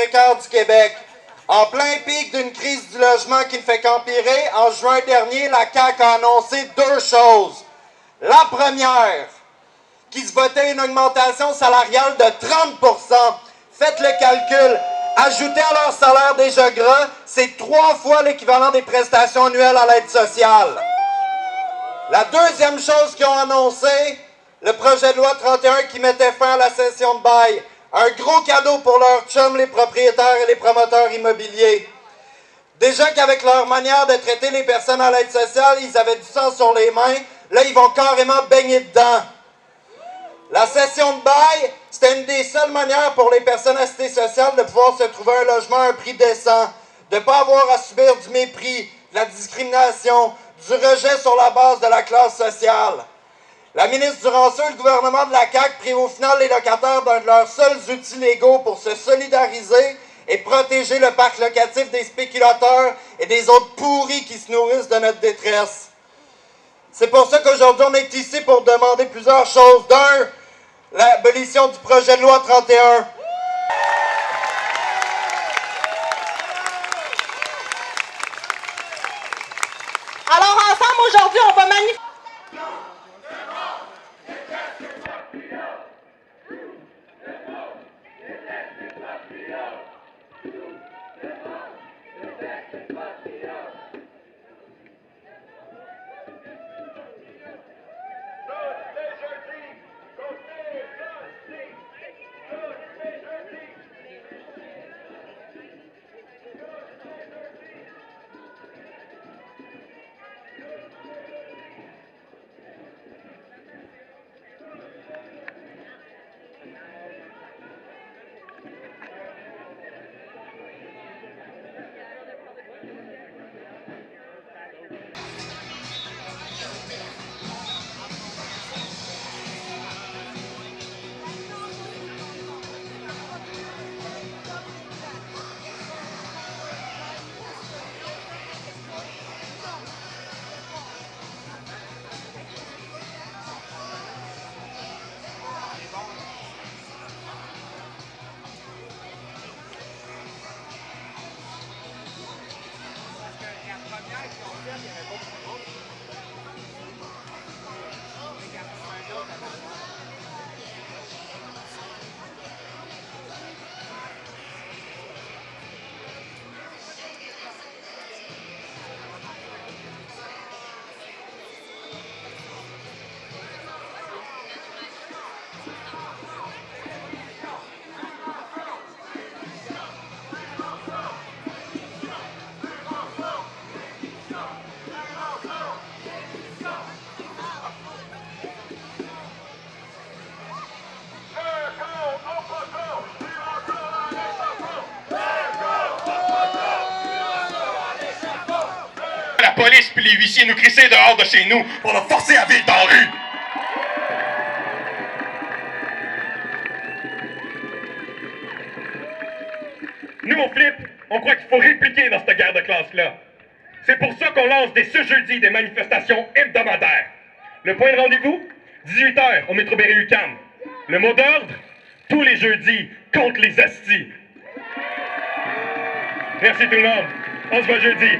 précaires du Québec. En plein pic d'une crise du logement qui ne fait qu'empirer, en juin dernier, la CAQ a annoncé deux choses. La première, qui se votait une augmentation salariale de 30%. Faites le calcul. Ajouté à leur salaire déjà gras, c'est 3 fois l'équivalent des prestations annuelles à l'aide sociale. La deuxième chose qu'ils ont annoncé, le projet de loi 31 qui mettait fin à la cession de bail. Un gros cadeau pour leurs chums, les propriétaires et les promoteurs immobiliers. Déjà qu'avec leur manière de traiter les personnes à l'aide sociale, ils avaient du sang sur les mains. Là, ils vont carrément baigner dedans. La cession de bail, c'était une des seules manières pour les personnes assistées sociales de pouvoir se trouver un logement à un prix décent, de ne pas avoir à subir du mépris, de la discrimination, du rejet sur la base de la classe sociale. La ministre Duranceau et le gouvernement de la CAQ privent au final les locataires d'un de leurs seuls outils légaux pour se solidariser et protéger le parc locatif des spéculateurs et des autres pourris qui se nourrissent de notre détresse. C'est pour ça qu'aujourd'hui, on est ici pour demander plusieurs choses. D'un, l'abolition du projet de loi 31. Alors ensemble, aujourd'hui, on va manifester. La police puis les huissiers nous crissaient dehors de chez nous pour nous forcer à vivre dans la rue. Nous, on flippe, on croit qu'il faut répliquer dans cette guerre de classe-là. C'est pour ça qu'on lance dès ce jeudi des manifestations hebdomadaires. Le point de rendez-vous, 18h au métro Berry-UQAM. Le mot d'ordre, tous les jeudis, contre les astis. Merci tout le monde. On se voit jeudi.